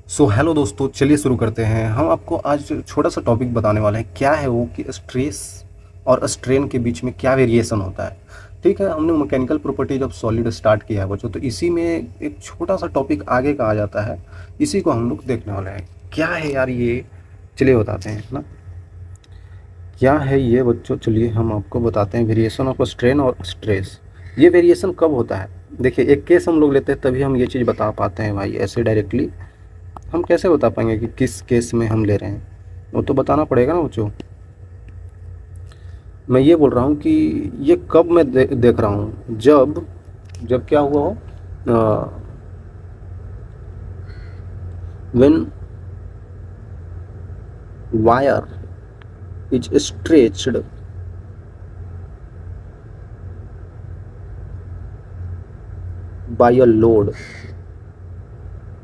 Hello दोस्तों, चलिए शुरू करते हैं। हम आपको आज छोटा सा टॉपिक बताने वाले हैं। क्या है वो कि स्ट्रेस और स्ट्रेन के बीच में क्या वेरिएशन होता है। ठीक है, हमने mechanical properties of solid start किया है बच्चों, तो इसी में एक छोटा सा टॉपिक आगे का आ जाता है। इसी को हम लोग देखने वाले हैं। क्या है यार ये, चलिए बताते हैं ना। क्या है ये बच्चों, चलिए हम आपको बताते हैं। वेरिएशन ऑफ स्ट्रेन और स्ट्रेस, ये वेरिएशन कब होता है। देखिए, एक केस हम लोग लेते हैं तभी हम ये चीज़ बता पाते हैं भाई। ऐसे डायरेक्टली हम कैसे बता पाएंगे कि किस केस में हम ले रहे हैं, वो तो बताना पड़ेगा ना बच्चों। मैं ये बोल रहा हूँ कि ये कब मैं देख रहा हूँ, जब जब क्या हुआ हो, when wire is stretched by a load.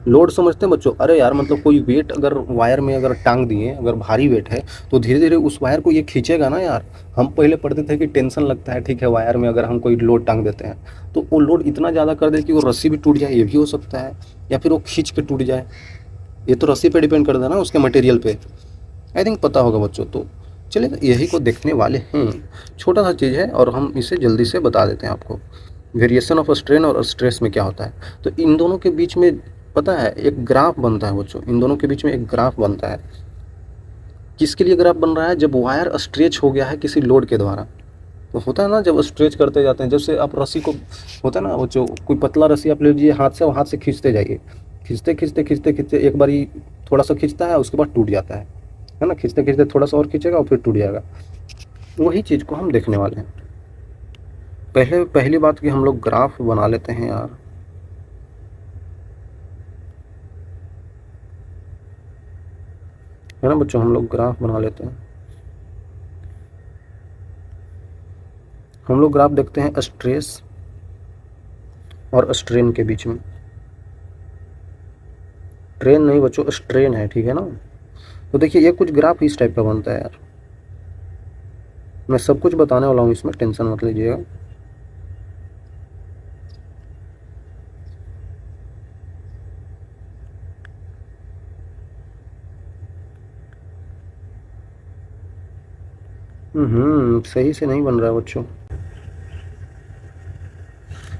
Load समझते हैं बच्चों? अरे यार, मतलब कोई वेट अगर वायर में अगर टांग दिए, अगर भारी वेट है तो धीरे धीरे उस वायर को ये खींचेगा ना यार। हम पहले पढ़ते थे कि टेंशन लगता है, ठीक है, वायर में अगर हम कोई लोड टांग देते हैं तो वो लोड इतना ज़्यादा कर दे कि वो रस्सी भी टूट जाए, ये भी हो सकता है, या फिर वो खींच के टूट जाए। ये तो रस्सी पे डिपेंड करता है ना, उसके मटेरियल पे। आई थिंक पता होगा बच्चों। तो चलिए यही को देखने वाले हैं। छोटा सा चीज़ है और हम इसे जल्दी से बता देते हैं आपको। वेरिएशन ऑफ स्ट्रेन और स्ट्रेस में क्या होता है, तो इन दोनों के बीच में पता है एक ग्राफ बनता है बच्चों। इन दोनों के बीच में एक ग्राफ बनता है। किसके लिए ग्राफ बन रहा है? जब वायर स्ट्रेच हो गया है किसी लोड के द्वारा। तो होता है ना, जब स्ट्रेच करते जाते हैं, जैसे आप रस्सी को, होता है ना वो जो कोई पतला रस्सी आप ले लीजिए हाथ से, और हाथ से खींचते जाइए, खींचते खींचते खींचते खींचते एक बारी थोड़ा सा खींचता है, उसके बाद टूट जाता है ना। खींचते खींचते थोड़ा सा और खींचेगा और फिर टूट जाएगा। वही चीज़ को हम देखने वाले हैं। पहली बात कि हम लोग ग्राफ बना लेते हैं यार। है ना बच्चों, हम लोग ग्राफ बना लेते हैं। हम लोग ग्राफ देखते हैं स्ट्रेस और स्ट्रेन के बीच में। ट्रेन नहीं बच्चों, स्ट्रेन है, ठीक है ना। तो देखिए ये कुछ ग्राफ इस टाइप का बनता है यार। मैं सब कुछ बताने वाला हूँ इसमें, टेंशन मत लीजिएगा। सही से नहीं बन रहा है बच्चों।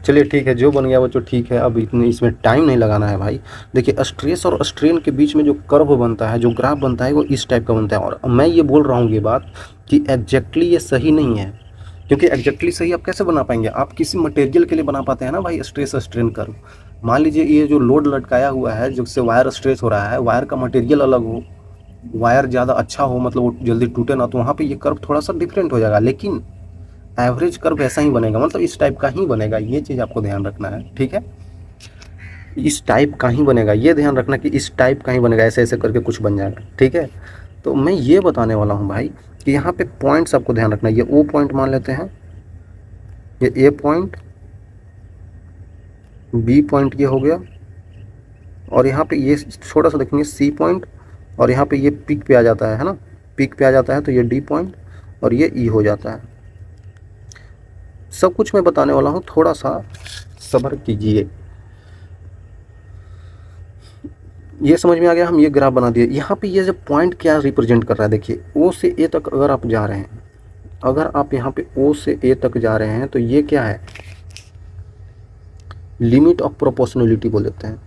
चलिए ठीक है, जो बन गया बच्चों ठीक है। अब इतने इसमें टाइम नहीं लगाना है भाई। देखिए, स्ट्रेस और स्ट्रेन के बीच में जो कर्व बनता है, जो ग्राफ बनता है, वो इस टाइप का बनता है। और मैं ये बोल रहा हूँ ये बात कि एग्जैक्टली ये सही नहीं है। क्योंकि एग्जैक्टली सही आप कैसे बना पाएंगे? आप किसी मटेरियल के लिए बना पाते हैं ना भाई स्ट्रेस स्ट्रेन कर्व। मान लीजिए ये जो लोड लटकाया हुआ है, जिससे वायर स्ट्रेच हो रहा है, वायर का मटेरियल अलग हो, वायर ज़्यादा अच्छा हो, मतलब वो जल्दी टूटे ना, तो वहाँ पे ये कर्व थोड़ा सा डिफरेंट हो जाएगा। लेकिन एवरेज कर्व ऐसा ही बनेगा, मतलब इस टाइप का ही बनेगा। ये चीज़ आपको ध्यान रखना है, ठीक है। इस टाइप का ही बनेगा, ये ध्यान रखना कि इस टाइप का ही बनेगा, ऐसे ऐसे करके कुछ बन जाएगा, ठीक है। तो मैं ये बताने वाला हूँ भाई कि यहाँ पे पॉइंट्स आपको ध्यान रखना है। ये ओ पॉइंट मान लेते हैं, ये ए पॉइंट, बी पॉइंट ये हो गया, और यहाँ पे ये छोटा सा देखेंगे सी पॉइंट, और यहाँ पे ये पीक पे आ जाता है ना, पीक पे आ जाता है तो ये डी पॉइंट, और ये ई हो जाता है। सब कुछ मैं बताने वाला हूँ, थोड़ा सा सब्र कीजिए। ये समझ में आ गया, हम ये ग्राफ बना दिए। यहाँ पे ये जो पॉइंट क्या रिप्रेजेंट कर रहा है, देखिए ओ से ए तक अगर आप जा रहे हैं, अगर आप यहाँ पे ओ से ए तक जा रहे हैं तो ये क्या है, लिमिट ऑफ प्रोपोर्शनलिटी बोल देते हैं।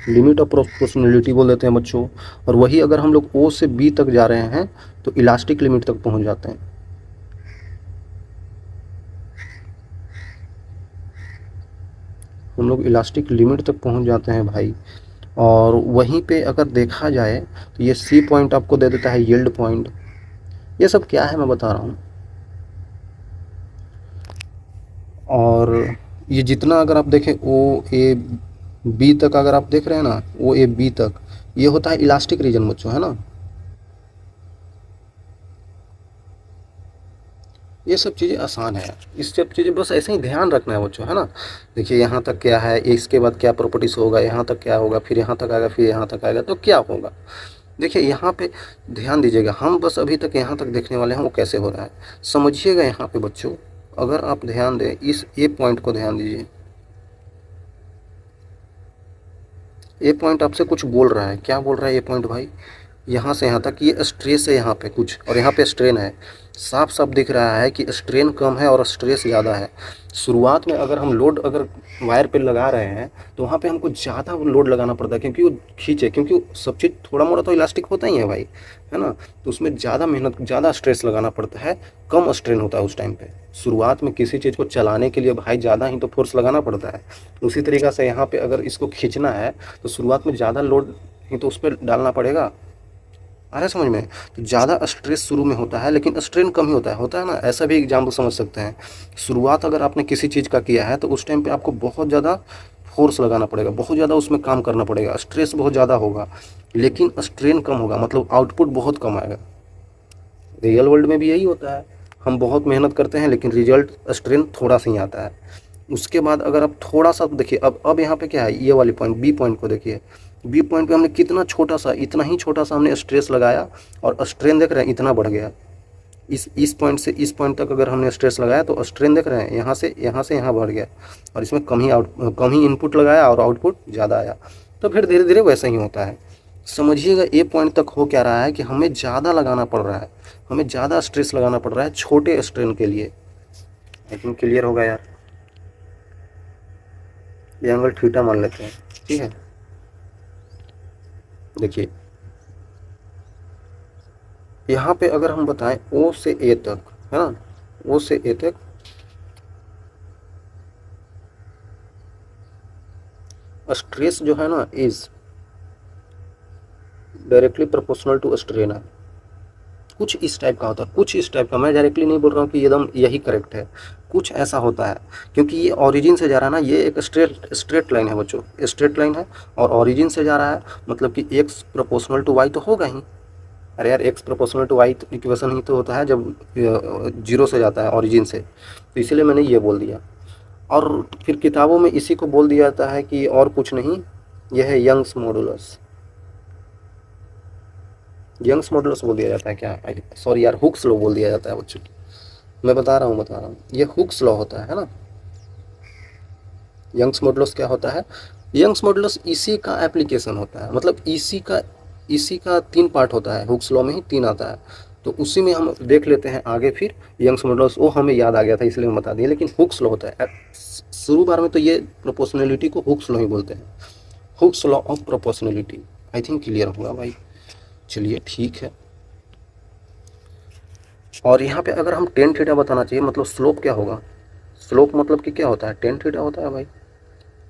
लिमिट ऑफ प्रोपोर्शनलिटी बोल देते हैं बच्चों। और वही अगर हम लोग ओ से बी तक जा रहे हैं तो इलास्टिक लिमिट तक पहुंच जाते हैं। हम लोग इलास्टिक लिमिट तक पहुंच जाते हैं भाई। और वहीं पे अगर देखा जाए तो ये सी पॉइंट आपको दे देता है यील्ड पॉइंट। ये सब क्या है मैं बता रहा हूँ। और ये जितना अगर आप देखें ओ ए बी तक, अगर आप देख रहे हैं ना ओ ए बी तक, ये होता है इलास्टिक रीजन बच्चों, है ना। ये सब चीज़ें आसान है, इस सब चीज़ें बस ऐसे ही ध्यान रखना है बच्चों, है ना। देखिए यहाँ तक क्या है, इसके बाद क्या प्रॉपर्टीज होगा, यहाँ तक क्या होगा, फिर यहाँ तक आएगा, फिर यहाँ तक आएगा तो क्या होगा। देखिए यहाँ पे ध्यान दीजिएगा, हम बस अभी तक यहाँ तक देखने वाले हैं वो कैसे हो रहा है। समझिएगा यहाँ पे बच्चों, अगर आप ध्यान दें इस ए पॉइंट को ध्यान दीजिए। ए पॉइंट आपसे कुछ बोल रहा है, क्या बोल रहा है ए पॉइंट भाई? यहाँ से यहाँ तक ये स्ट्रेस है यहाँ पे कुछ, और यहाँ पे स्ट्रेन है। साफ साफ दिख रहा है कि स्ट्रेन कम है और स्ट्रेस ज़्यादा है। शुरुआत में अगर हम लोड अगर वायर पे लगा रहे हैं तो वहाँ पे हमको ज़्यादा लोड लगाना पड़ता है, क्योंकि वो खींचे, क्योंकि वो सब चीज़ थोड़ा मोड़ा तो इलास्टिक होता ही है भाई, है ना। तो उसमें ज़्यादा मेहनत, ज़्यादा स्ट्रेस लगाना पड़ता है, कम स्ट्रेन होता है उस टाइम पे। शुरुआत में किसी चीज़ को चलाने के लिए भाई ज़्यादा ही तो फोर्स लगाना पड़ता है। उसी तरीक़ा से यहाँ पे अगर इसको खींचना है तो शुरुआत में ज़्यादा लोड ही तो उस पर डालना पड़ेगा। आ रहा है समझ में? तो ज़्यादा स्ट्रेस शुरू में होता है लेकिन स्ट्रेन कम ही होता है ना। ऐसा भी एग्जाम्पल समझ सकते हैं। शुरुआत अगर आपने किसी चीज़ का किया है तो उस टाइम पे आपको बहुत ज़्यादा फोर्स लगाना पड़ेगा, बहुत ज़्यादा उसमें काम करना पड़ेगा, स्ट्रेस बहुत ज़्यादा होगा, लेकिन स्ट्रेन कम होगा, मतलब आउटपुट बहुत कम आएगा। रियल वर्ल्ड में भी यही होता है, हम बहुत मेहनत करते हैं लेकिन रिजल्ट स्ट्रेन थोड़ा सा ही आता है। उसके बाद अगर आप थोड़ा सा देखिए, अब यहाँ पे क्या है, ये वाली पॉइंट बी पॉइंट को देखिए। बी पॉइंट पे हमने कितना छोटा सा, इतना ही छोटा सा हमने स्ट्रेस लगाया और स्ट्रेन देख रहे हैं इतना बढ़ गया। इस पॉइंट से इस पॉइंट तक अगर हमने स्ट्रेस लगाया तो स्ट्रेन देख रहे हैं यहाँ से यहाँ बढ़ गया, और इसमें कम ही इनपुट लगाया और आउटपुट ज़्यादा आया। तो फिर धीरे धीरे वैसा ही होता है। समझिएगा ए पॉइंट तक हो क्या रहा है कि हमें ज़्यादा लगाना पड़ रहा है, हमें ज़्यादा स्ट्रेस लगाना पड़ रहा है छोटे स्ट्रेन के लिए। आई थिंक क्लियर होगा यार। ये एंगल थीटा मान लेते हैं, ठीक है। देखिए यहाँ पे अगर हम बताएं ओ से ए तक, है ना, ओ से ए तक स्ट्रेस जो है ना is directly proportional to strain है। कुछ इस टाइप का होता है, कुछ इस टाइप का। मैं डायरेक्टली नहीं बोल रहा हूँ कि एकदम यही करेक्ट है, कुछ ऐसा होता है, क्योंकि ये ओरिजिन से जा रहा है ना, ये एक स्ट्रेट लाइन है बच्चों, स्ट्रेट लाइन है और ओरिजिन से जा रहा है, मतलब कि एक्स प्रोपोर्शनल टू वाई तो होगा ही। अरे यार X proportional to Y equation ही तो होता है जब जीरो से जाता है ओरिजिन से, तो इसीलिए मैंने ये बोल दिया। और फिर किताबों में इसी को बोल दिया जाता है कि और कुछ नहीं, यह है यंग्स मॉडुलस। यंग्स मॉडुलस बोल दिया जाता है क्या, सॉरी यार, हुक्स लॉ बोल दिया जाता है बच्चों। मैं बता रहा हूँ, ये हुक्स लॉ होता है ना। यंग्स मॉडुलस क्या होता है? यंग्स मॉडुलस इसी का एप्लीकेशन होता है, मतलब इसी का 3 पार्ट होता है, हुक्स लॉ में ही 3 आता है। तो उसी में हम देख लेते हैं आगे। फिर यंग्स मॉडुलस वो हमें याद आ गया था इसलिए हम बता दिए, लेकिन हुक्स लॉ होता है। शुरू बार में तो ये प्रोपोर्शनलिटी को हुक्स लॉ ही बोलते हैं, Hooke's law of proportionality. I think clear होगा भाई। चलिए ठीक है। और यहाँ पे अगर हम टेन थीटा बताना चाहिए, मतलब स्लोप क्या होगा? स्लोप मतलब कि क्या होता है? टेन थीटा होता है भाई।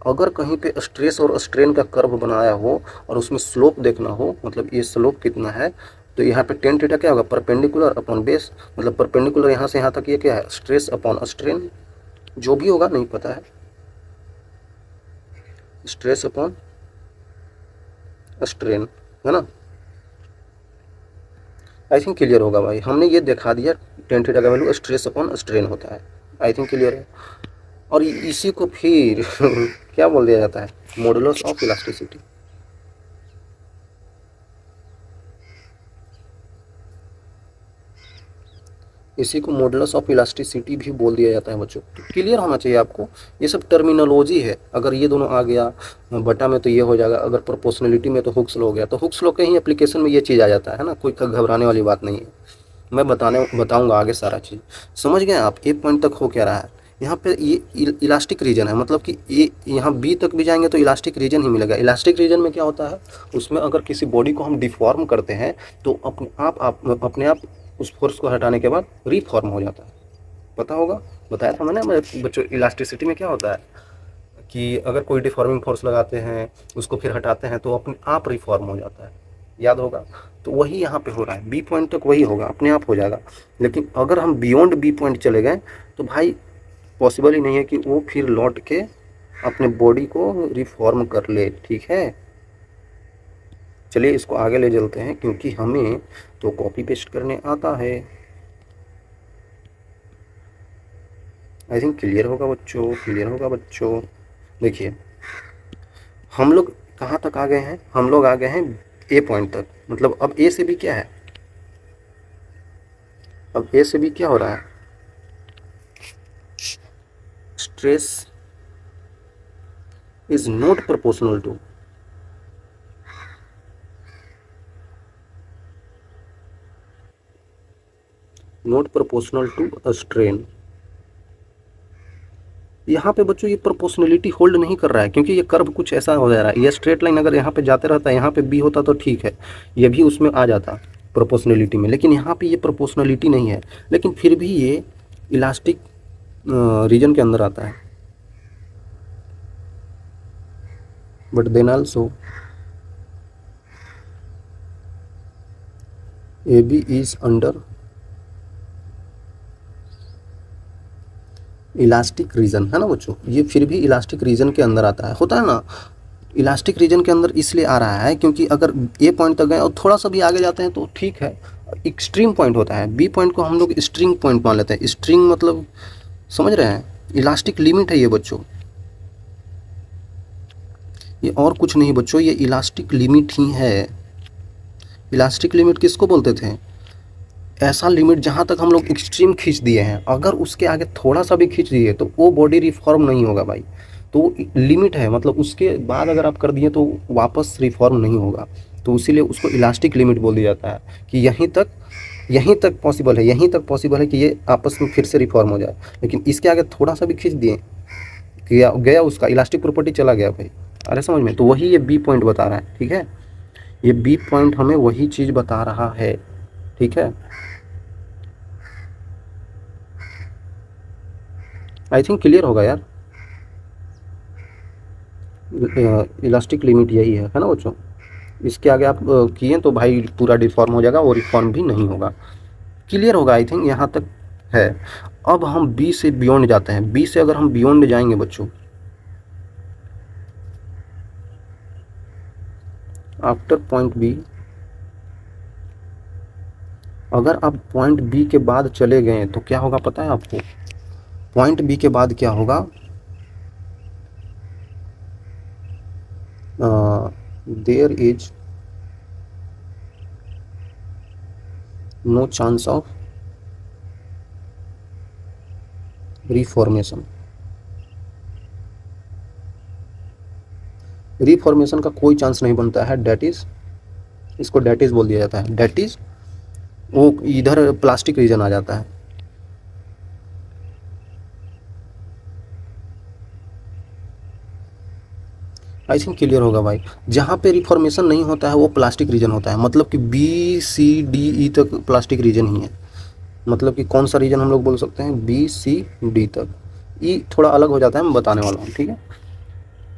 अगर कहीं पे स्ट्रेस और स्ट्रेन का कर्व बनाया हो और उसमें स्लोप देखना हो, मतलब ये स्लोप कितना है, तो यहाँ पे टेन थीटा क्या होगा? परपेंडिकुलर अपॉन बेस, मतलब परपेंडिकुलर यहाँ से यहाँ तक ये क्या है? स्ट्रेस अपॉन स्ट्रेन, जो भी होगा नहीं पता है, स्ट्रेस अपॉन स्ट्रेन, है ना। आई थिंक क्लियर होगा भाई, हमने ये दिखा दिया टेन थीटा का वैल्यू स्ट्रेस अपॉन स्ट्रेन होता है। आई थिंक क्लियर है। और इसी को फिर क्या बोल दिया जाता है? Modulus of elasticity. इसी को मॉडुलस ऑफ इलास्टिसिटी भी बोल दिया जाता है बच्चों। तो क्लियर होना चाहिए आपको, ये सब टर्मिनोलॉजी है। अगर ये दोनों आ गया बटा में तो ये हो जाएगा, अगर प्रोपोर्शनलिटी में तो हुक्स लॉ हो गया, तो हुक्स लॉ के ही एप्लीकेशन में ये चीज़ आ जाता है ना, कोई घबराने वाली बात नहीं है। मैं बताऊंगा आगे सारा चीज़। समझ गए आप? एक पॉइंट तक हो क्या रहा है? यहाँ पे ये इलास्टिक रीजन है, मतलब कि ये यहाँ बी तक भी जाएंगे तो इलास्टिक रीजन ही मिलेगा। इलास्टिक रीजन में क्या होता है? उसमें अगर किसी बॉडी को हम डिफॉर्म करते हैं तो अपने आप उस फोर्स को हटाने के बाद रिफॉर्म हो जाता है। पता होगा, बताया था मैंने बच्चों, इलास्टिसिटी में क्या होता है कि अगर कोई डिफॉर्मिंग फोर्स लगाते हैं उसको फिर हटाते हैं तो अपने आप रिफॉर्म हो जाता है, याद होगा। तो वही यहाँ पे हो रहा है, बी पॉइंट तक वही होगा, अपने आप हो जाएगा। लेकिन अगर हम बियॉन्ड बी पॉइंट चले गए तो भाई पॉसिबल ही नहीं है कि वो फिर लौट के अपने बॉडी को रिफॉर्म कर ले, ठीक है। चलिए इसको आगे ले चलते हैं, क्योंकि हमें तो कॉपी पेस्ट करने आता है। आई थिंक क्लियर होगा बच्चों, क्लियर होगा बच्चों। देखिए हम लोग कहाँ तक आ गए हैं? हम लोग आ गए हैं ए पॉइंट तक। मतलब अब ए से बी क्या है, अब ए से बी क्या हो रहा है, stress is not proportional to, not proportional to a strain. यहाँ पे बच्चों ये प्रोपोर्शनलिटी होल्ड नहीं कर रहा है, क्योंकि ये कर्व कुछ ऐसा हो जा रहा है। ये स्ट्रेट लाइन अगर यहाँ पे जाते रहता है, यहाँ पे बी होता तो ठीक है, ये भी उसमें आ जाता प्रोपोर्शनलिटी में, लेकिन यहाँ पे ये प्रोपोर्शनलिटी नहीं है, लेकिन फिर भी ये इलास्टिक रीजन के अंदर आता है। But then also A B is under elastic region, है ना बच्चों, ये फिर भी इलास्टिक रीजन के अंदर आता है। होता है ना, इलास्टिक रीजन के अंदर इसलिए आ रहा है क्योंकि अगर ए पॉइंट तक गए और थोड़ा सा भी आगे जाते हैं तो ठीक है, एक्सट्रीम पॉइंट होता है। बी पॉइंट को हम लोग स्ट्रिंग पॉइंट मान लेते हैं। स्ट्रिंग मतलब समझ रहे हैं, इलास्टिक लिमिट है ये बच्चों, ये और कुछ नहीं बच्चों, ये इलास्टिक लिमिट ही है। इलास्टिक लिमिट किसको बोलते थे, ऐसा लिमिट जहाँ तक हम लोग एक्सट्रीम खींच दिए हैं, अगर उसके आगे थोड़ा सा भी खींच दिए तो वो बॉडी रिफॉर्म नहीं होगा भाई। तो लिमिट है, मतलब उसके बाद अगर आप कर दिए तो वापस रिफॉर्म नहीं होगा, तो इसीलिए उसको इलास्टिक लिमिट बोल दिया जाता है कि यहीं तक पॉसिबल है, यहीं तक पॉसिबल है कि ये आपस में फिर से रिफॉर्म हो जाए, लेकिन इसके आगे थोड़ा सा भी खींच दिए गया उसका इलास्टिक प्रॉपर्टी चला गया भाई। अरे समझ में, तो वही ये बी पॉइंट बता रहा है, ठीक है, ये बी पॉइंट हमें वही चीज़ बता रहा है, ठीक है। आई थिंक क्लियर होगा यार, इलास्टिक लिमिट यही है ना बच्चों। इसके आगे आप किए तो भाई पूरा डिफॉर्म हो जाएगा और रिफॉर्म भी नहीं होगा। क्लियर होगा आई थिंक, यहाँ तक है। अब हम बी से बियॉन्ड जाते हैं। बी से अगर हम बियॉन्ड जाएंगे बच्चों, आफ्टर पॉइंट बी, अगर आप पॉइंट बी के बाद चले गए तो क्या होगा पता है आपको, पॉइंट बी के बाद क्या होगा, there is no chance of reformation. Reformation का कोई चांस नहीं बनता है, डेट इज, इसको डेट इज बोल दिया जाता है। डेट इज वो इधर प्लास्टिक रीजन आ जाता है। आई थिंक क्लियर होगा भाई, जहाँ पे रिफॉर्मेशन नहीं होता है वो प्लास्टिक रीजन होता है। मतलब कि बी सी डी ई तक प्लास्टिक रीजन ही है। मतलब कि कौन सा रीजन हम लोग बोल सकते हैं, बी सी डी तक। ई थोड़ा अलग हो जाता है, मैं बताने वाला हूँ, ठीक है।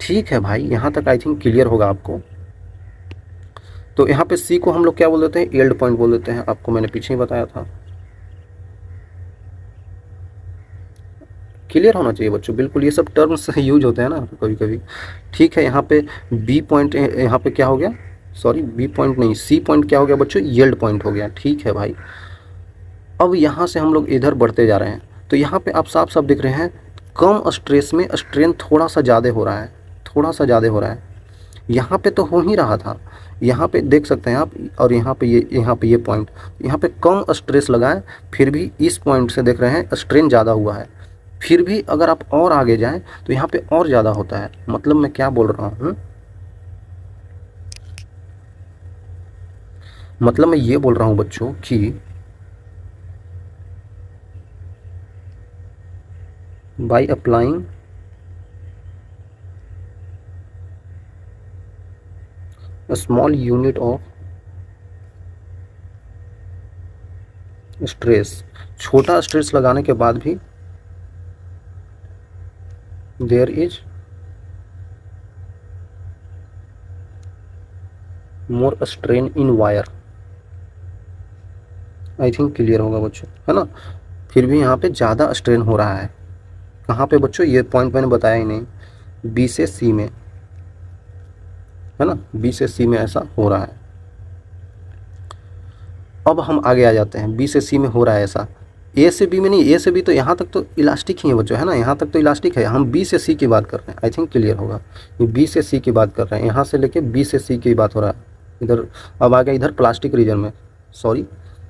ठीक है भाई, यहाँ तक आई थिंक क्लियर होगा आपको। तो यहाँ पे सी को हम लोग क्या बोल देते हैं, यील्ड पॉइंट बोल देते हैं, आपको मैंने पीछे ही बताया था। क्लियर होना चाहिए बच्चों, बिल्कुल ये सब टर्म्स यूज होते हैं ना कभी कभी। ठीक है, यहाँ पे बी पॉइंट, यहाँ पे क्या हो गया, सॉरी बी पॉइंट नहीं, सी पॉइंट क्या हो गया बच्चों, यील्ड पॉइंट हो गया। ठीक है भाई, अब यहाँ से हम लोग इधर बढ़ते जा रहे हैं, तो यहाँ पे आप साफ साफ देख रहे हैं, कम स्ट्रेस में स्ट्रेन थोड़ा सा ज़्यादा हो रहा है, थोड़ा सा ज़्यादा हो रहा है। यहाँ पे तो हो ही रहा था, यहाँ पे देख सकते हैं आप, और यहाँ पे ये पॉइंट, यहाँ पे कम स्ट्रेस लगा है, फिर भी इस पॉइंट से देख रहे हैं स्ट्रेन ज़्यादा हुआ है। फिर भी अगर आप और आगे जाएं तो यहाँ पे और ज़्यादा होता है। मतलब मैं क्या बोल रहा हूँ, मतलब मैं ये बोल रहा हूँ बच्चों कि by applying a small unit of stress, छोटा स्ट्रेस लगाने के बाद भी there is more strain in wire। I think clear होगा बच्चों, है ना। फिर भी यहाँ पे ज़्यादा स्ट्रेन हो रहा है। कहाँ पे बच्चों, ये पॉइंट मैंने बताया ही नहीं, बी से सी में, है ना, बी से सी में ऐसा हो रहा है। अब हम आगे आ जाते हैं, बी से सी में हो रहा है ऐसा, ए से बी में नहीं, ए से बी तो यहाँ तक तो इलास्टिक ही है बच्चों, है ना, यहाँ तक तो इलास्टिक है। हम बी से सी की बात कर रहे हैं, आई थिंक क्लियर होगा, ये बी से सी की बात कर रहे हैं, यहाँ से लेके बी से सी की बात हो रहा है। इधर। अब आ गया इधर प्लास्टिक रीजन में, सॉरी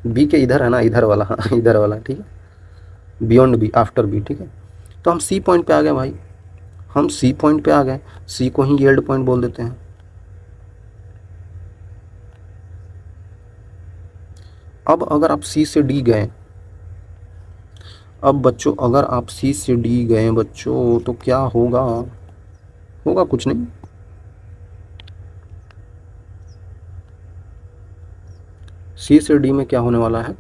बी के इधर है ना, इधर वाला, हाँ इधर वाला, ठीक है, बियॉन्ड बी, आफ्टर बी, ठीक है। तो हम सी पॉइंट पे आ गए भाई, हम सी पॉइंट पे आ गए, सी को ही यील्ड पॉइंट बोल देते हैं। अब अगर आप सी से डी गए, अब बच्चों अगर आप सी से डी गए बच्चों, तो क्या होगा, होगा कुछ नहीं, सी से डी में क्या होने वाला है,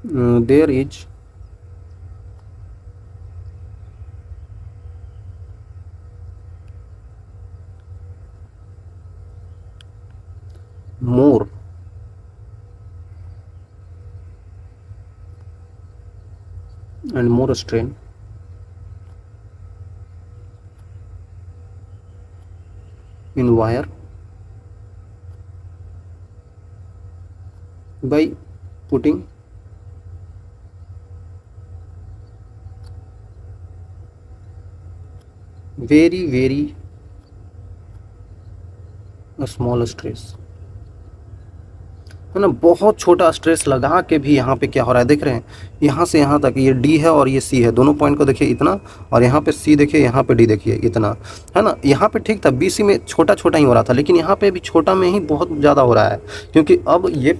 there is more and more strain in wire by putting very small stress, है ना, बहुत छोटा स्ट्रेस लगा के भी यहाँ पे क्या हो रहा है देख रहे हैं, यहाँ से यहाँ तक ये डी है और ये सी है, दोनों पॉइंट को देखिए इतना, और यहाँ पे सी देखिए, यहाँ पे डी देखिए इतना, है ना। यहाँ पे ठीक था, बी सी में छोटा छोटा ही हो रहा था, लेकिन यहाँ पे भी छोटा में ही बहुत ज़्यादा हो रहा है, क्योंकि अब ये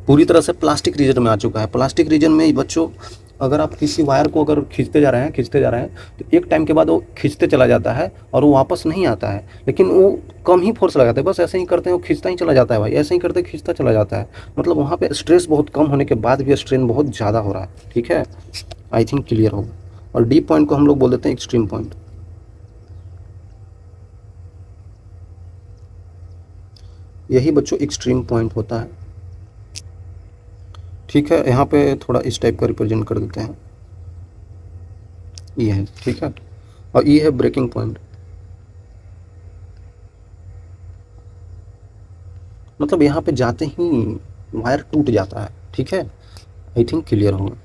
पूरी तरह से प्लास्टिक रीजन में आ चुका है। प्लास्टिक रीजन में बच्चों अगर आप किसी वायर को अगर खींचते जा रहे हैं, खींचते जा रहे हैं, तो एक टाइम के बाद वो खींचते चला जाता है और वो वापस नहीं आता है, लेकिन वो कम ही फोर्स लगाते हैं, बस ऐसे ही करते हैं, वो खींचता ही चला जाता है भाई, ऐसे ही करते खींचता चला जाता है, मतलब वहाँ पे स्ट्रेस बहुत कम होने के बाद भी स्ट्रेन बहुत ज़्यादा हो रहा है, ठीक है, आई थिंक क्लियर होगा। और डी पॉइंट को हम लोग बोल देते हैं एक्सट्रीम पॉइंट, यही बच्चों एक्सट्रीम पॉइंट होता है, ठीक है। यहाँ पे थोड़ा इस टाइप का रिप्रेजेंट कर देते हैं, ये है, ठीक है, और ये है ब्रेकिंग पॉइंट, मतलब यहाँ पे जाते ही वायर टूट जाता है, ठीक है, आई थिंक क्लियर होगा।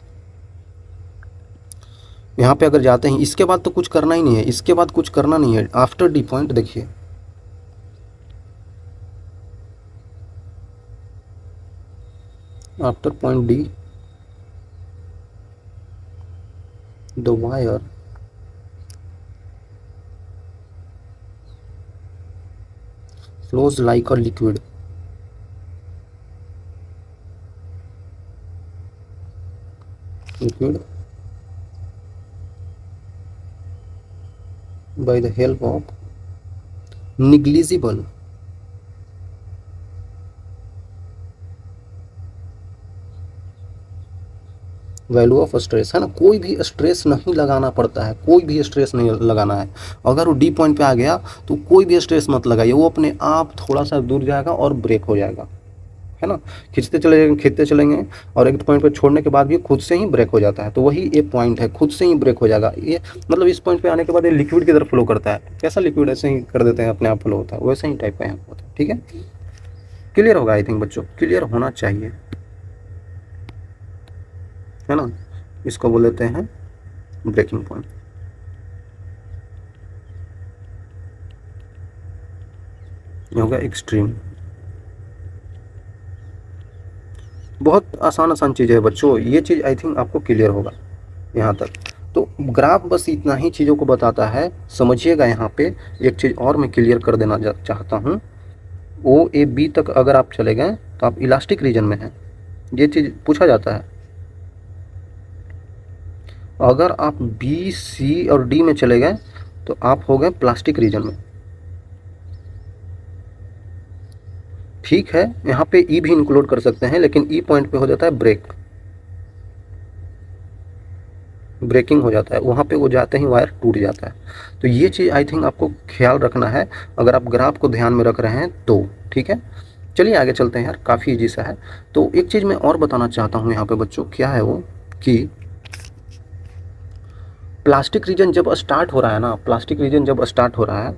यहाँ पे अगर जाते हैं, इसके बाद तो कुछ करना ही नहीं है, इसके बाद कुछ करना नहीं है, आफ्टर डी पॉइंट देखिए, after point D the wire flows like a liquid, liquid by the help of negligible value of stress, है ना, कोई भी स्ट्रेस नहीं लगाना पड़ता है, कोई भी स्ट्रेस नहीं लगाना है। अगर वो डी पॉइंट पे आ गया तो कोई भी स्ट्रेस मत लगाइए, वो अपने आप थोड़ा सा दूर जाएगा और ब्रेक हो जाएगा, है ना, खींचते चले जाएंगे, खींचते चलेंगे, और एक पॉइंट पे छोड़ने के बाद भी खुद से ही ब्रेक हो जाता है, तो वही ये पॉइंट है, खुद से ही ब्रेक हो जाएगा ये, मतलब इस पॉइंट पे आने के बाद ये लिक्विड की तरफ फ्लो करता है, कैसा लिक्विड ऐसे ही कर देते हैं अपने आप फ्लो होता है, वैसे ही टाइप का यहाँ होता है, ठीक है, क्लियर होगा आई थिंक बच्चों, क्लियर होना चाहिए, है ना। इसको बोल देते हैं ब्रेकिंग पॉइंट, ये होगा एक्सट्रीम। बहुत आसान आसान चीज़ है बच्चों, ये चीज़ आई थिंक आपको क्लियर होगा यहाँ तक। तो ग्राफ बस इतना ही चीज़ों को बताता है, समझिएगा। यहाँ पे एक चीज़ और मैं क्लियर कर देना चाहता हूँ, ओ ए बी तक अगर आप चले गए तो आप इलास्टिक रीजन में हैं, ये चीज़ पूछा जाता है। अगर आप बी सी और डी में चले गए तो आप हो गए प्लास्टिक रीजन में, ठीक है। यहाँ पे ई भी इंक्लूड कर सकते हैं, लेकिन ई पॉइंट पे हो जाता है ब्रेक, ब्रेकिंग हो जाता है, वहाँ पे वो जाते ही वायर टूट जाता है। तो ये चीज़ आई थिंक आपको ख्याल रखना है अगर आप ग्राफ को ध्यान में रख रहे हैं तो, ठीक है। चलिए आगे चलते हैं यार, काफ़ी ईजी सा है। तो एक चीज़ मैं और बताना चाहता हूँ यहाँ पे बच्चों, क्या है वो कि प्लास्टिक रीजन जब स्टार्ट हो रहा है ना, प्लास्टिक रीजन जब स्टार्ट हो रहा है,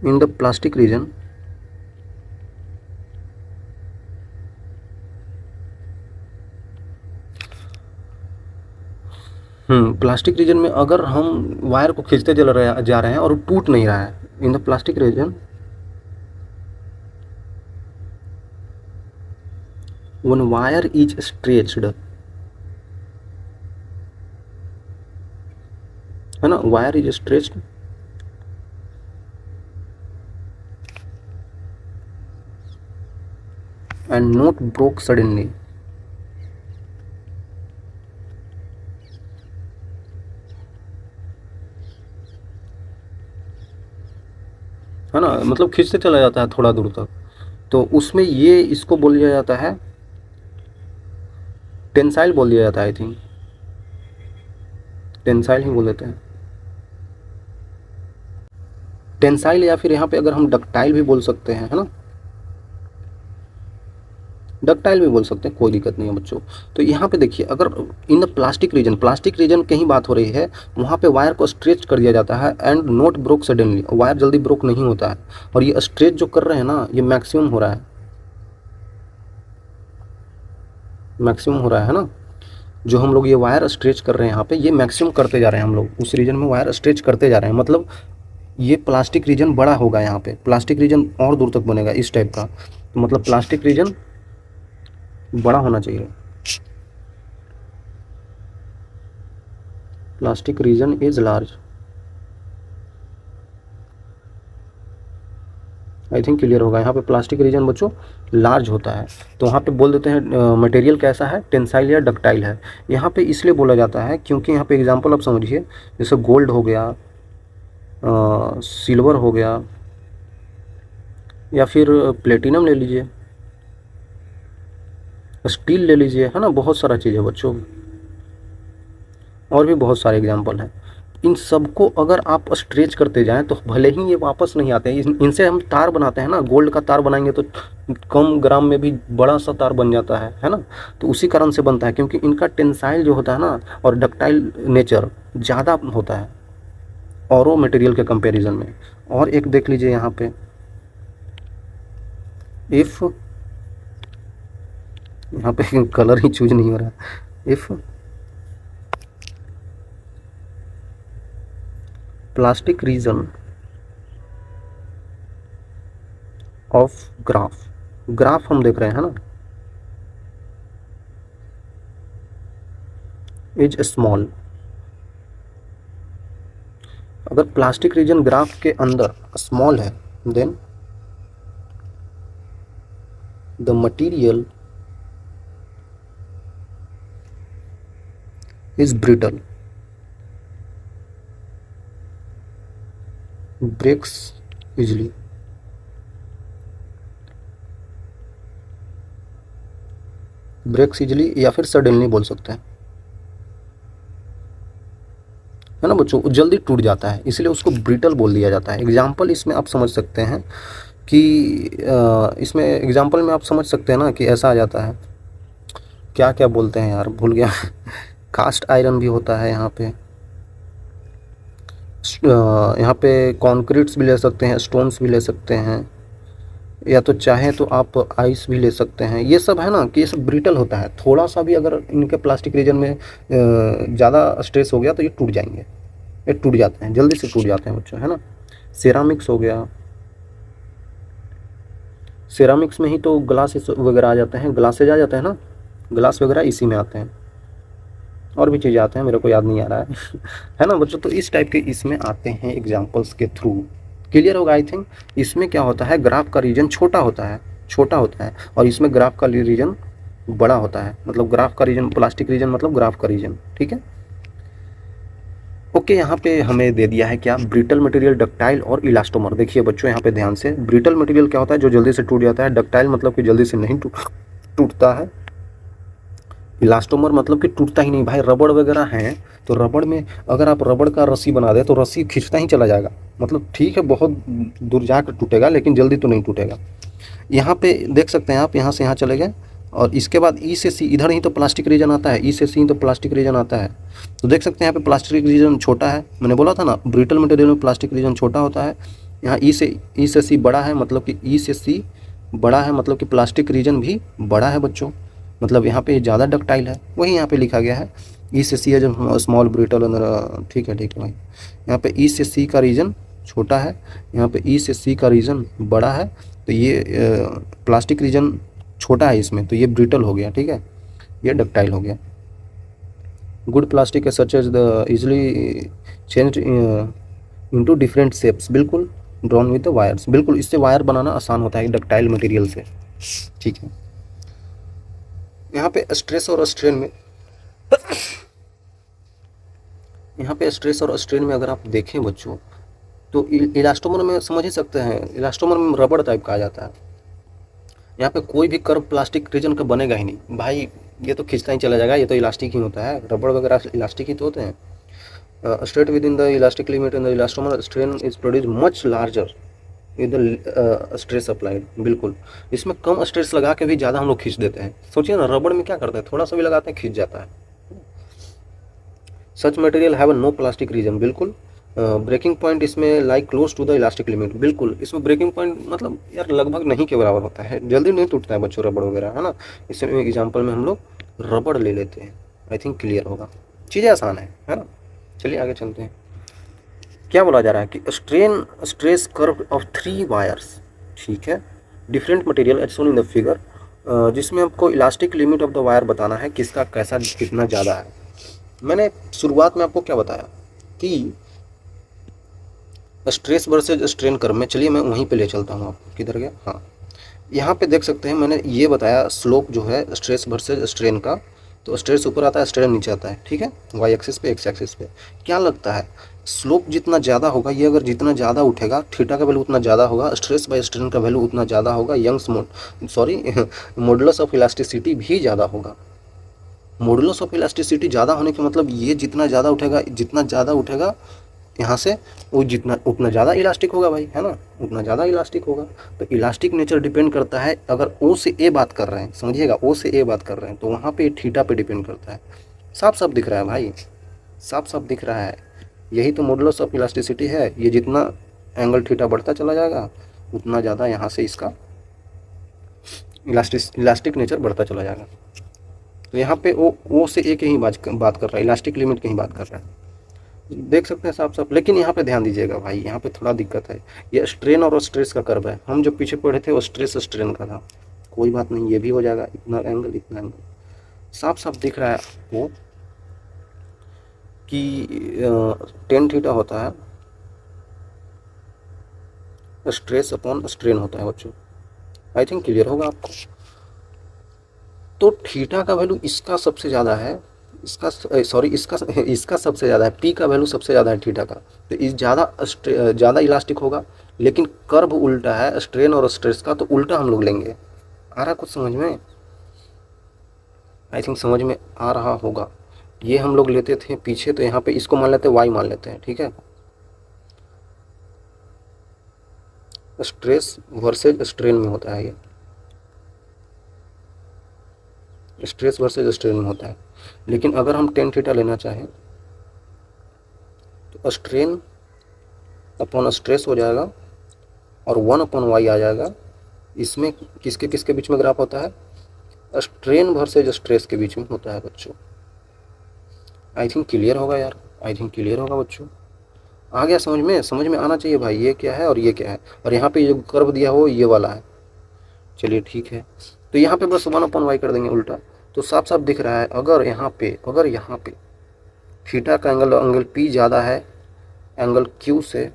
in the plastic region plastic region में अगर हम वायर को खींचते जा रहे हैं और वो टूट नहीं रहा है, in the plastic region one wire is stretched, है ना, wire is stretched and not broke suddenly, है ना, मतलब खींचते चला जाता है थोड़ा दूर तक, तो उसमें ये इसको बोल दिया जाता है टेंसाइल बोल दिया जाता है, आई थिंक टेंसाइल ही बोल देते हैं, टेंसाइल, या फिर यहाँ पे अगर हम डक्टाइल भी बोल सकते हैं, है ना, डक्टाइल भी बोल सकते हैं, कोई दिक्कत नहीं है बच्चों। तो यहाँ पे देखिए, अगर इन द प्लास्टिक रीजन कहीं बात हो रही है, वहाँ पे वायर को स्ट्रेच कर दिया जाता है and not broke suddenly, wire जल्दी ब्रोक नहीं होता है, और ये स्ट्रेच जो कर रहे हैं ना, ये मैक्सिमम हो रहा है, मैक्सिमम हो रहा है ना, जो हम लोग ये वायर स्ट्रेच कर रहे हैं यहाँ पे, ये मैक्सिमम करते जा रहे हैं हम लोग, उस रीजन में वायर स्ट्रेच करते जा रहे हैं, मतलब ये प्लास्टिक रीजन बड़ा होगा, यहाँ पे प्लास्टिक रीजन और दूर तक बनेगा इस टाइप का, तो मतलब प्लास्टिक रीजन बड़ा होना चाहिए, plastic region is large, I think clear होगा। यहाँ पे प्लास्टिक रीजन बच्चों लार्ज होता है, तो वहाँ पे बोल देते हैं मटेरियल कैसा है, टेंसाइल या डक्टाइल है। यहाँ पे इसलिए बोला जाता है क्योंकि यहाँ पे एग्जांपल आप समझिए, जैसे गोल्ड हो गया, सिल्वर हो गया, या फिर प्लेटिनम ले लीजिए, स्टील ले लीजिए, है ना, बहुत सारा चीज़ है बच्चों, और भी बहुत सारे एग्जांपल हैं। इन सबको अगर आप स्ट्रेच करते जाएं तो भले ही ये वापस नहीं आते हैं, इनसे हम तार बनाते हैं ना, गोल्ड का तार बनाएंगे तो कम ग्राम में भी बड़ा सा तार बन जाता है ना, तो उसी कारण से बनता है, क्योंकि इनका टेंसाइल जो होता है ना और डक्टाइल नेचर ज़्यादा होता है औरों मटेरियल के कंपैरिजन में। और एक देख लीजिए यहाँ पे, इफ़, यहाँ पे कलर ही चूज नहीं हो रहा, if plastic region of graph, graph हम देख रहे हैं ना, इज स्मॉल, अगर प्लास्टिक रीजन ग्राफ के अंदर स्मॉल है, then the material is brittle, breaks easily, breaks easily या फिर सडनली बोल सकते हैं, है ना बच्चों, जल्दी टूट जाता है, इसलिए उसको ब्रिटल बोल दिया जाता है। एग्जाम्पल इसमें आप समझ सकते हैं कि इसमें एग्जाम्पल में आप समझ सकते हैं ना कि ऐसा आ जाता है, क्या क्या बोलते हैं यार, भूल गया कास्ट आयरन भी होता है यहाँ पे, यहाँ पे कॉन्क्रीट्स भी ले सकते हैं, स्टोन्स भी ले सकते हैं, या तो चाहे तो आप आइस भी ले सकते हैं। ये सब है ना कि ये सब ब्रिटल होता है, थोड़ा सा भी अगर इनके प्लास्टिक रीजन में ज़्यादा स्ट्रेस हो गया तो ये टूट जाएंगे, ये टूट जाते हैं, जल्दी से टूट जाते हैं बच्चों, है ना। सेरामिक्स हो गया, सेरामिक्स में ही तो ग्लासेस वगैरह आ जाते हैं, ग्लासेज आ जाते हैं ना, ग्लास वगैरह इसी में आते हैं, और भी चीज़ें आते हैं, मेरे को याद नहीं आ रहा है है ना बच्चों। तो इस टाइप के इसमें आते हैं एग्जाम्पल्स के थ्रू, क्लियर होगा आई थिंक। इसमें क्या होता है, ग्राफ का रीजन छोटा होता है, छोटा होता है, और इसमें ग्राफ का रीजन बड़ा होता है, मतलब ग्राफ का रीजन, प्लास्टिक रीजन मतलब ग्राफ का रीजन, ठीक है। ओके, यहाँ पे हमें दे दिया है क्या, ब्रिटल मटेरियल, डक्टाइल और इलास्टोमर। देखिए बच्चों यहाँ पे ध्यान से, ब्रिटल मटेरियल क्या होता है, जो जल्दी से टूट जाता है, डक्टाइल मतलब कि जल्दी से नहीं टूटता है, इलास्टोमर मतलब कि टूटता ही नहीं। भाई रबड़ वगैरह हैं तो रबड़ में अगर आप रबड़ का रस्सी बना दें तो रस्सी खींचता ही चला जाएगा, मतलब ठीक है बहुत दूर जाकर टूटेगा लेकिन जल्दी तो नहीं टूटेगा। यहाँ पे देख सकते हैं आप, यहाँ से यहाँ चले गए और इसके बाद ई से सी, इधर ही तो प्लास्टिक रीजन आता है, ई से सी तो प्लास्टिक रीजन आता है। तो देख सकते हैं यहाँ पे प्लास्टिक रीजन छोटा है, मैंने बोला था ना ब्रिटल मटेरियल में प्लास्टिक रीजन छोटा होता है। यहाँ ई से सी बड़ा है, मतलब कि ई से सी बड़ा है, मतलब कि प्लास्टिक रीजन भी बड़ा है बच्चों। मतलब यहाँ पे ज़्यादा डक्टाइल है, वही यहाँ पे लिखा गया है। ई से सी है जो स्मॉल ब्रिटल अंदर, ठीक है भाई। यहाँ पे ई से सी का रीजन छोटा है, यहाँ पे ई से सी का रीजन बड़ा है, तो ये प्लास्टिक रीजन छोटा है इसमें, तो ये ब्रिटल हो गया, ठीक है, ये डक्टाइल हो गया। Good plastic such as the easily change into different shapes, बिल्कुल, ड्रॉन विद द वायर्स, बिल्कुल, इससे वायर बनाना आसान होता है डक्टाइल मटेरियल से, ठीक है। यहाँ पे स्ट्रेस और स्ट्रेन में यहाँ पे स्ट्रेस और स्ट्रेन में अगर आप देखें बच्चों, तो इलास्टोमर में समझ ही सकते हैं, इलास्टोमर में रबड़ टाइप का आ जाता है। यहाँ पे कोई भी कर्व प्लास्टिक रीजन का बनेगा ही नहीं भाई, ये तो खींचता ही चला जाएगा, ये तो इलास्टिक ही होता है, रबड़ वगैरह इलास्टिक ही तो होते हैं। Straight with in the elastic limit in the elastomer strain is produce much larger with the stress applied, बिल्कुल, इसमें कम स्ट्रेस लगा के भी ज़्यादा हम लोग खींच देते हैं। सोचिए ना, रबड़ में क्या करते हैं, थोड़ा सा भी लगाते हैं खींच जाता है। Such material have no plastic region, बिल्कुल। ब्रेकिंग पॉइंट इसमें like close to the elastic limit, बिल्कुल, इसमें ब्रेकिंग पॉइंट मतलब यार लगभग नहीं के बराबर होता है, जल्दी नहीं टूटता है बच्चों रबड़ वगैरह, है ना। इसमें एग्जाम्पल में हम लोग रबड़ ले लेते हैं, आई थिंक क्लियर होगा, चीज़ें आसान है ना। चलिए आगे चलते हैं। क्या बोला जा रहा है कि strain stress curve of 3 wires, ठीक है, different material as shown in the figure, जिसमें आपको elastic limit of the wire बताना है, किसका कैसा कितना ज़्यादा है। मैंने शुरुआत में आपको क्या बताया कि स्ट्रेस वर्सेज स्ट्रेन कर्व में, चलिए मैं वहीं पे ले चलता हूँ, आपको किधर गया, हाँ, यहाँ पे देख सकते हैं, मैंने ये बताया स्लोप जो है स्ट्रेस वर्सेज स्ट्रेन का, तो स्ट्रेस ऊपर आता है, स्ट्रेन नीचे आता है, ठीक है, वाई एक्सिस पे एक्स एक्सिस पे। क्या लगता है, स्लोप जितना ज़्यादा होगा, ये अगर जितना ज़्यादा उठेगा, थीटा का वैल्यू उतना ज़्यादा होगा, स्ट्रेस बाय स्ट्रेन का वैल्यू उतना ज़्यादा होगा, मॉडुलस ऑफ इलास्टिसिटी भी ज़्यादा होगा। मॉडुलस ऑफ इलास्टिसिटी ज़्यादा होने का मतलब ये जितना ज़्यादा उठेगा यहाँ से, वो जितना उतना ज़्यादा इलास्टिक होगा भाई, है ना, उतना ज़्यादा इलास्टिक होगा। तो इलास्टिक नेचर डिपेंड करता है, अगर ओ से ए बात कर रहे हैं, समझिएगा, ओ से ए बात कर रहे हैं, तो वहाँ पे थीटा पे डिपेंड करता है। साफ साफ दिख रहा है भाई, साफ साफ दिख रहा है, यही तो मॉडुलस ऑफ इलास्टिसिटी है। ये जितना एंगल थीटा बढ़ता चला जाएगा, उतना ज़्यादा यहाँ से इसका इलास्टिक नेचर बढ़ता चला जाएगा। तो यहाँ पे ओ से ए की ही बात कर रहा है, इलास्टिक लिमिट की ही बात कर रहा है, देख सकते हैं साफ साफ। लेकिन यहाँ पे ध्यान दीजिएगा भाई, यहाँ पे थोड़ा दिक्कत है, ये स्ट्रेन और स्ट्रेस का कर्व है, हम जो पीछे पढ़े थे वो स्ट्रेस स्ट्रेन का था। कोई बात नहीं, ये भी हो जाएगा, इतना एंगल इतना एंगल, साफ साफ दिख रहा है आपको कि 10 थीटा होता है, स्ट्रेस अपॉन स्ट्रेन होता है बच्चों, आई थिंक क्लियर होगा आपको। तो थीटा का वैल्यू इसका सबसे ज़्यादा है, इसका सबसे ज़्यादा है, पी का वैल्यू सबसे ज़्यादा है थीटा का, तो इस ज़्यादा इलास्टिक होगा। लेकिन कर्व उल्टा है, स्ट्रेन और स्ट्रेस का, तो उल्टा हम लोग लेंगे। आ रहा कुछ समझ में, आई थिंक समझ में आ रहा होगा। ये हम लोग लेते थे पीछे, तो यहाँ पे इसको मान लेते हैं वाई मान लेते हैं, ठीक है, स्ट्रेस वर्सेज स्ट्रेन में होता है, ये स्ट्रेस वर्सेज स्ट्रेन में होता है। लेकिन अगर हम 10 थीटा लेना चाहें तो स्ट्रेन अपॉन स्ट्रेस हो जाएगा और 1 अपॉन वाई आ जाएगा। इसमें किसके किसके बीच में ग्राफ होता है, स्ट्रेन वर्सेज स्ट्रेस के बीच में होता है बच्चों। आई थिंक क्लियर होगा यार, आई थिंक क्लियर होगा बच्चों, आ गया समझ में आना चाहिए भाई, ये क्या है और ये क्या है। और यहाँ पे जो कर्व दिया हो ये वाला है, चलिए ठीक है। तो यहाँ पे बस 1 अपॉन वाई कर देंगे उल्टा, तो साफ साफ दिख रहा है। अगर यहाँ पे थीटा का एंगल पी ज़्यादा है एंगल क्यू से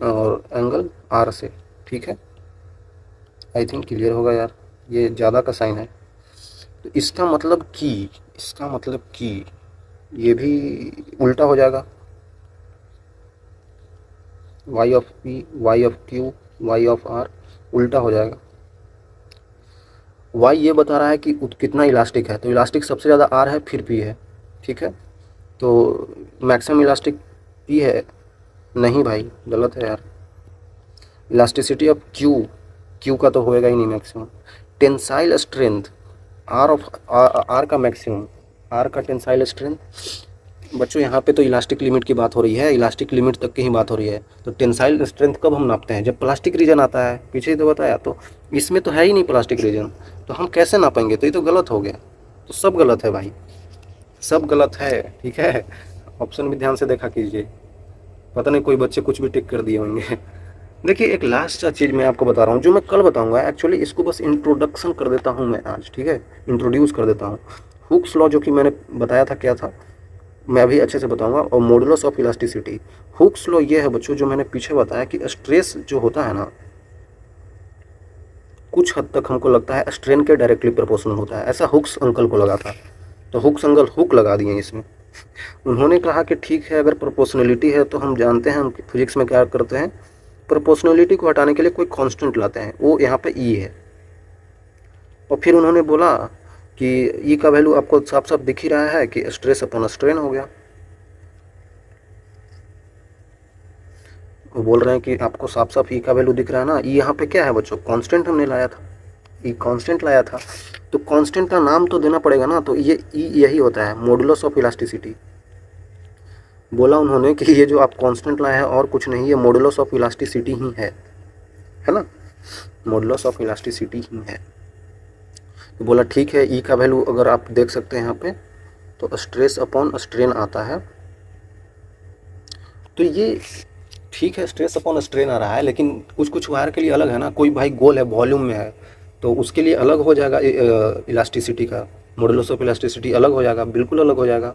और एंगल आर से, ठीक है, आई थिंक क्लियर होगा यार, ये ज़्यादा का साइन है। तो इसका मतलब कि ये भी उल्टा हो जाएगा, Y of P, Y of Q, Y of R उल्टा हो जाएगा। वाई ये बता रहा है कि कितना इलास्टिक है, तो इलास्टिक सबसे ज़्यादा आर है, फिर पी है, ठीक है। तो मैक्सिमम इलास्टिक पी है, नहीं भाई गलत है यार, इलास्टिसिटी ऑफ क्यू का तो होएगा ही नहीं मैक्सिमम। टेंसाइल स्ट्रेंथ आर का मैक्सिमम, आर का टेंसाइल स्ट्रेंथ बच्चों यहाँ पे तो इलास्टिक लिमिट की बात हो रही है, इलास्टिक लिमिट तक की ही बात हो रही है। तो टेंसाइल स्ट्रेंथ कब हम नापते हैं? जब प्लास्टिक रीजन आता है, पीछे ही तो बताया। तो इसमें तो है ही नहीं प्लास्टिक रीजन, तो हम कैसे नापेंगे? तो ये तो गलत हो गया। तो सब गलत है भाई, सब गलत है, ठीक है। ऑप्शन भी ध्यान से देखा कीजिए, पता नहीं कोई बच्चे कुछ भी टिक कर दिए होंगे। देखिए एक लास्ट चीज़ मैं आपको बता रहा हूँ, जो मैं कल बताऊंगा एक्चुअली, इसको बस इंट्रोडक्शन कर देता हूँ मैं आज, ठीक है, इंट्रोड्यूस कर देता हूँ। हुक्स लॉ जो कि मैंने बताया था क्या था, मैं अभी अच्छे से बताऊंगा। और modulus of elasticity, Hooke's law ये है बच्चों जो मैंने पीछे बताया कि स्ट्रेस जो होता है ना, कुछ हद तक हमको लगता है स्ट्रेन के डायरेक्टली प्रोपोर्शनल होता है। ऐसा हुक्स अंकल को लगा था, तो हुक्स अंकल हुक लगा दिए इसमें। उन्होंने कहा कि ठीक है, अगर प्रोपोर्शनलिटी है तो हम जानते हैं, हम फिजिक्स में क्या करते हैं, प्रोपोर्शनलिटी को हटाने के लिए कोई कांस्टेंट लाते हैं, वो यहाँ पे ई है। और फिर उन्होंने बोला कि ई का वैल्यू आपको साफ साफ दिख ही रहा है कि स्ट्रेस अपॉन स्ट्रेन हो गया। वो बोल रहे हैं कि आपको साफ साफ ई का वैल्यू दिख रहा है ना, ई यहाँ पे क्या है बच्चों, कांस्टेंट हमने लाया था, ई कांस्टेंट लाया था, तो कांस्टेंट का नाम तो देना पड़ेगा ना। तो ये ई यही होता है, मॉडुलस ऑफ इलास्टिसिटी। बोला उन्होंने कि ये जो आप कांस्टेंट लाए हैं और कुछ नहीं, ये मॉडुलस ऑफ इलास्टिसिटी ही है ना, मॉडुलस ऑफ इलास्टिसिटी ही है। तो बोला ठीक है, ई का वैल्यू अगर आप देख सकते हैं यहाँ पे, तो स्ट्रेस अपॉन स्ट्रेन आता है। तो ये ठीक है, स्ट्रेस अपॉन स्ट्रेन आ रहा है, लेकिन कुछ कुछ वायर के लिए अलग है ना। कोई भाई गोल है, वॉल्यूम में है, तो उसके लिए अलग हो जाएगा इलास्टिसिटी का, मॉडुलस ऑफ इलास्टिसिटी अलग हो जाएगा, बिल्कुल अलग हो जाएगा।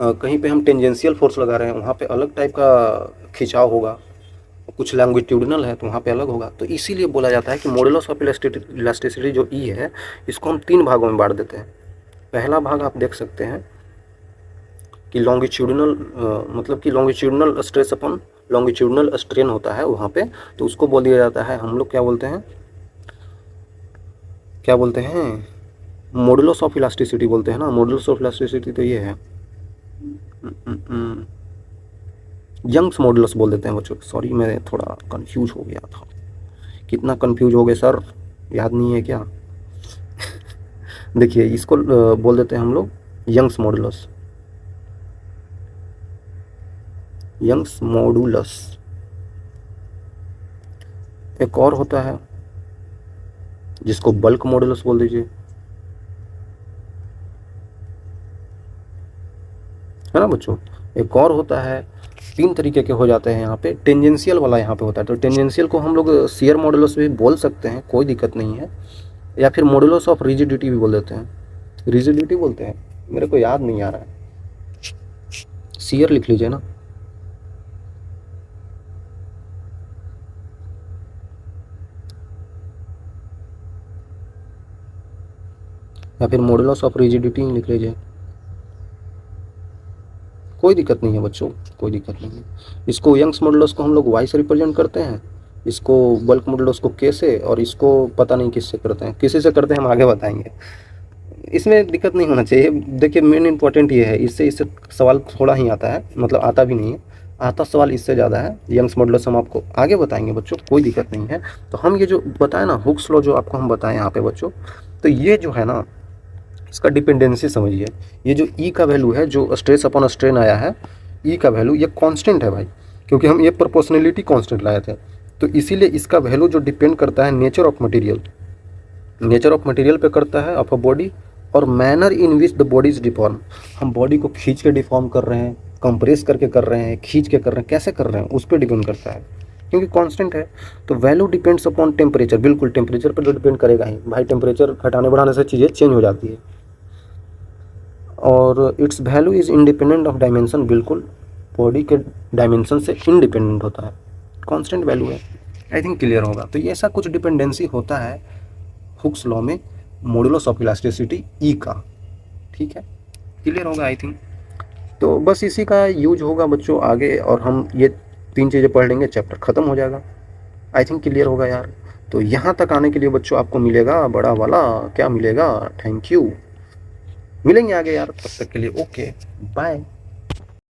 कहीं पे हम टेंजेंशियल फोर्स लगा रहे हैं, वहाँ पे अलग टाइप का खिंचाव होगा, कुछ लॉन्गिट्यूडिनल है तो वहाँ पे अलग होगा। तो इसीलिए बोला जाता है कि मॉडुलस ऑफ इलास्टिसिटी जो ई है, इसको हम 3 भागों में बांट देते हैं। पहला भाग आप देख सकते हैं कि लॉन्गिट्यूडिनल, मतलब कि लॉन्गिट्यूडिनल स्ट्रेस अपन लॉन्गिट्यूडिनल स्ट्रेन होता है वहाँ पे, तो उसको बोल दिया जाता है, हम लोग क्या बोलते हैं, क्या बोलते हैं, मॉडुलस ऑफ इलास्टिसिटी बोलते हैं ना। मॉडुलस ऑफ इलास्टिसिटी तो ये है, यंग्स मॉडुलस बोल देते हैं बच्चों। सॉरी मैं थोड़ा कंफ्यूज हो गया था। कितना कंफ्यूज हो गए सर, याद नहीं है क्या? देखिए इसको बोल देते हैं हम लोग यंग्स मॉडुलस, यंग्स मॉडुलस। एक और होता है जिसको बल्क मॉडुलस बोल दीजिए, है ना बच्चों। एक और होता है, 3 तरीके के हो जाते हैं यहाँ पे। टेंजेंशियल वाला यहाँ पे होता है, तो टेंजेंशियल को हम लोग शियर मॉडुलस भी बोल सकते हैं, कोई दिक्कत नहीं है, या फिर मॉडुलस ऑफ रिजिडिटी भी बोल देते हैं, रिजिडिटी बोलते हैं, मेरे को याद नहीं आ रहा है, शियर लिख लीजिए ना। या फिर मॉडुलस ऑफ रिजिडिटी लिख लीजिए, कोई दिक्कत नहीं है बच्चों, कोई दिक्कत नहीं है। इसको यंग्स मॉडुलस को हम लोग वाई से रिप्रेजेंट करते हैं, इसको बल्क मॉडुलस को के से, और इसको पता नहीं किससे करते हैं, किसी से करते हैं हम आगे बताएंगे, इसमें दिक्कत नहीं होना चाहिए। देखिए मेन इंपॉर्टेंट ये है, इससे इससे सवाल थोड़ा ही आता है, मतलब आता भी नहीं है, आता सवाल इससे ज़्यादा है। यंग्स मॉडुलस हम आपको आगे बताएंगे बच्चों, कोई दिक्कत नहीं है। तो हम ये जो बताए ना, हुक्स लॉ जो आपको हम बताएं यहाँ पे बच्चों, तो ये जो है ना, इसका डिपेंडेंसी समझिए। ये जो ई का वैल्यू है, जो स्ट्रेस अपॉन स्ट्रेन आया है, ई का वैल्यू ये कांस्टेंट है भाई, क्योंकि हम ये प्रोपोर्शनलिटी कांस्टेंट लाए थे, तो इसीलिए इसका वैल्यू जो डिपेंड करता है nature of material, nature of material पे करता है ऑफ अ बॉडी, और manner in which the body is deform. हम बॉडी को खींच के डिफॉर्म कर रहे हैं, कंप्रेस करके कर रहे हैं, खींच के कर रहे हैं, कैसे कर रहे हैं उस पर डिपेंड करता है, क्योंकि कांस्टेंट है। तो वैल्यू डिपेंड्स अपॉन टेम्परेचर, बिल्कुल टेम्परेचर पर तो डिपेंड करेगा ही भाई, टेम्परेचर घटाने बढ़ाने से चीज़ें चेंज हो जाती है। और it's value is independent of dimension, बिल्कुल बॉडी के डायमेंशन से इंडिपेंडेंट होता है, कांस्टेंट वैल्यू है। आई थिंक क्लियर होगा। तो ये ऐसा कुछ डिपेंडेंसी होता है हुक्स लॉ में, मॉडुलस ऑफ इलास्टिसिटी ई का, ठीक है, क्लियर होगा आई थिंक। तो बस इसी का यूज होगा बच्चों आगे, और हम ये 3 चीज़ें पढ़ लेंगे, चैप्टर ख़त्म हो जाएगा। आई थिंक क्लियर होगा यार। तो यहाँ तक आने के लिए बच्चों आपको मिलेगा बड़ा वाला, क्या मिलेगा, थैंक यू। मिलेंगे आगे यार, तब तक के लिए ओके बाय।